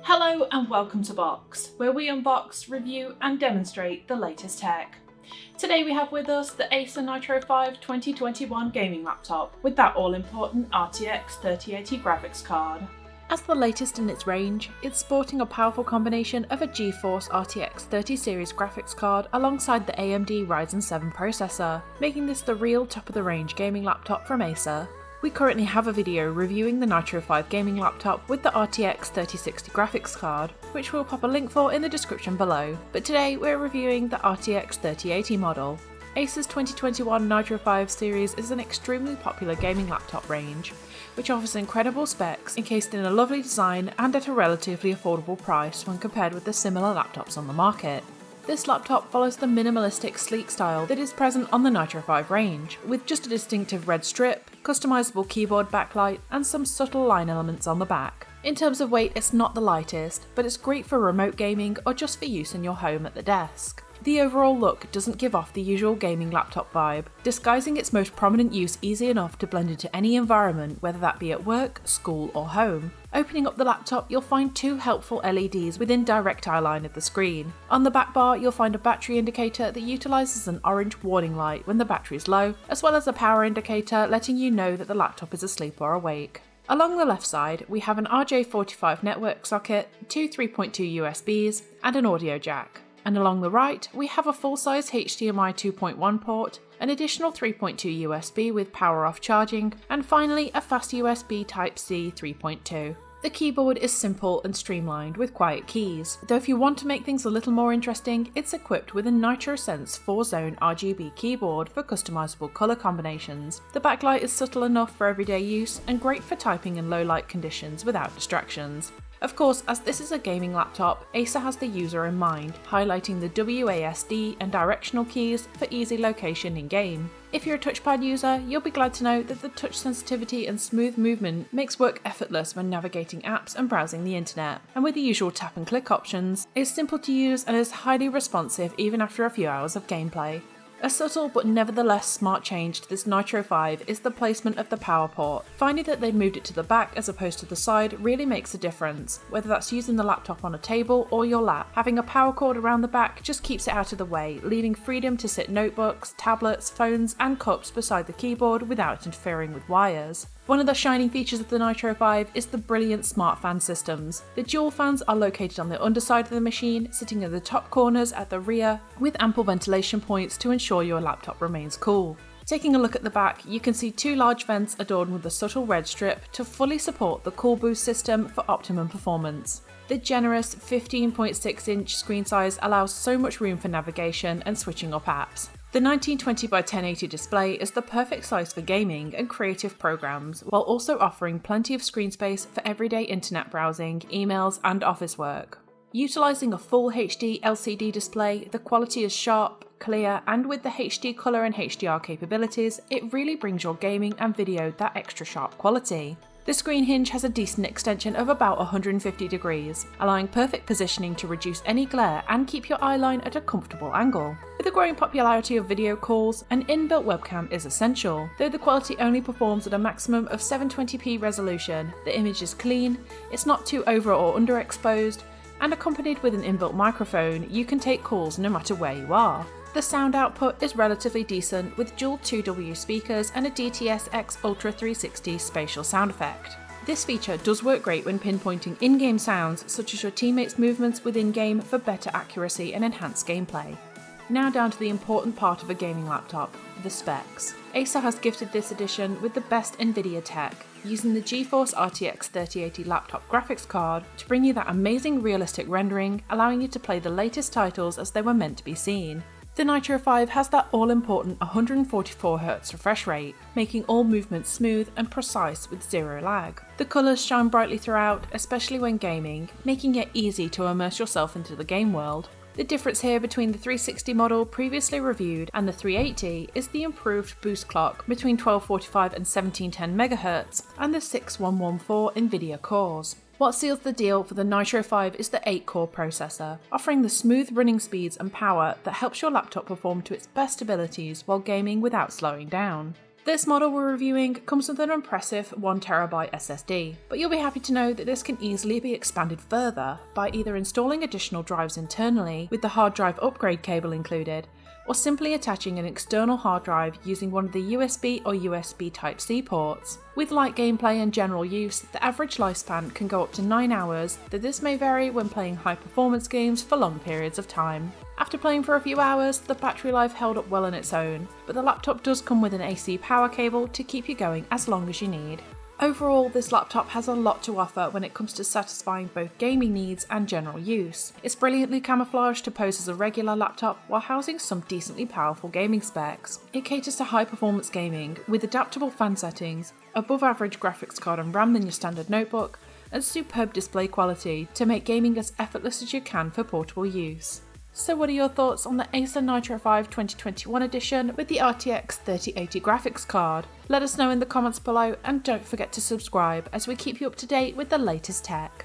Hello and welcome to Box, where we unbox, review and demonstrate the latest tech. Today we have with us the Acer Nitro 5 2021 gaming laptop with that all-important RTX 3080 graphics card. As the latest in its range, it's sporting a powerful combination of a GeForce RTX 30 series graphics card alongside the AMD Ryzen 7 processor, making this the real top-of-the-range gaming laptop from Acer. We currently have a video reviewing the Nitro 5 gaming laptop with the RTX 3060 graphics card, which we'll pop a link for in the description below, but today we're reviewing the RTX 3080 model. Acer's 2021 Nitro 5 series is an extremely popular gaming laptop range, which offers incredible specs encased in a lovely design and at a relatively affordable price when compared with the similar laptops on the market. This laptop follows the minimalistic, sleek style that is present on the Nitro 5 range, with just a distinctive red strip, customizable keyboard backlight, and some subtle line elements on the back. In terms of weight, it's not the lightest, but it's great for remote gaming or just for use in your home at the desk. The overall look doesn't give off the usual gaming laptop vibe, disguising its most prominent use easy enough to blend into any environment, whether that be at work, school or home. Opening up the laptop, you'll find two helpful LEDs within direct eye line of the screen. On the back bar, you'll find a battery indicator that utilises an orange warning light when the battery is low, as well as a power indicator letting you know that the laptop is asleep or awake. Along the left side, we have an RJ45 network socket, two 3.2 USBs, and an audio jack. And along the right, we have a full-size HDMI 2.1 port, an additional 3.2 USB with power-off charging, and finally a fast USB Type-C 3.2. The keyboard is simple and streamlined with quiet keys, though if you want to make things a little more interesting, it's equipped with a NitroSense 4-zone RGB keyboard for customizable colour combinations. The backlight is subtle enough for everyday use and great for typing in low light conditions without distractions. Of course, as this is a gaming laptop, Acer has the user in mind, highlighting the WASD and directional keys for easy location in-game. If you're a touchpad user, you'll be glad to know that the touch sensitivity and smooth movement makes work effortless when navigating apps and browsing the internet. And with the usual tap and click options, it's simple to use and is highly responsive even after a few hours of gameplay. A subtle but nevertheless smart change to this Nitro 5 is the placement of the power port. Finding that they've moved it to the back as opposed to the side really makes a difference, whether that's using the laptop on a table or your lap. Having a power cord around the back just keeps it out of the way, leaving freedom to sit notebooks, tablets, phones and cups beside the keyboard without interfering with wires. One of the shining features of the Nitro 5 is the brilliant smart fan systems. The dual fans are located on the underside of the machine, sitting in the top corners at the rear, with ample ventilation points to ensure your laptop remains cool. Taking a look at the back, you can see two large vents adorned with a subtle red strip to fully support the Cool Boost system for optimum performance. The generous 15.6-inch screen size allows so much room for navigation and switching up apps. The 1920 by 1080 display is the perfect size for gaming and creative programs, while also offering plenty of screen space for everyday internet browsing, emails and office work. Utilising a full HD LCD display, the quality is sharp, clear, and with the HD colour and HDR capabilities, it really brings your gaming and video that extra sharp quality. The screen hinge has a decent extension of about 150 degrees, allowing perfect positioning to reduce any glare and keep your eye line at a comfortable angle. With the growing popularity of video calls, an inbuilt webcam is essential. Though the quality only performs at a maximum of 720p resolution, the image is clean, it's not too over or underexposed, and accompanied with an inbuilt microphone, you can take calls no matter where you are. The sound output is relatively decent with dual 2W speakers and a DTS-X Ultra 360 spatial sound effect. This feature does work great when pinpointing in-game sounds such as your teammates' movements within game for better accuracy and enhanced gameplay. Now down to the important part of a gaming laptop, the specs. Acer has gifted this edition with the best Nvidia tech, using the GeForce RTX 3080 laptop graphics card to bring you that amazing realistic rendering, allowing you to play the latest titles as they were meant to be seen. The Nitro 5 has that all-important 144Hz refresh rate, making all movements smooth and precise with zero lag. The colours shine brightly throughout, especially when gaming, making it easy to immerse yourself into the game world. The difference here between the 360 model previously reviewed and the 380 is the improved boost clock between 1245 and 1710 MHz and the 6114 Nvidia cores. What seals the deal for the Nitro 5 is the 8-core processor, offering the smooth running speeds and power that helps your laptop perform to its best abilities while gaming without slowing down. This model we're reviewing comes with an impressive 1TB SSD, but you'll be happy to know that this can easily be expanded further by either installing additional drives internally with the hard drive upgrade cable included, or simply attaching an external hard drive using one of the USB or USB Type-C ports. With light gameplay and general use, the average lifespan can go up to 9 hours, though this may vary when playing high-performance games for long periods of time. After playing for a few hours, the battery life held up well on its own, but the laptop does come with an AC power cable to keep you going as long as you need. Overall, this laptop has a lot to offer when it comes to satisfying both gaming needs and general use. It's brilliantly camouflaged to pose as a regular laptop while housing some decently powerful gaming specs. It caters to high performance gaming with adaptable fan settings, above average graphics card and RAM than your standard notebook, and superb display quality to make gaming as effortless as you can for portable use. So what are your thoughts on the Acer Nitro 5 2021 edition with the RTX 3080 graphics card? Let us know in the comments below, and don't forget to subscribe as we keep you up to date with the latest tech.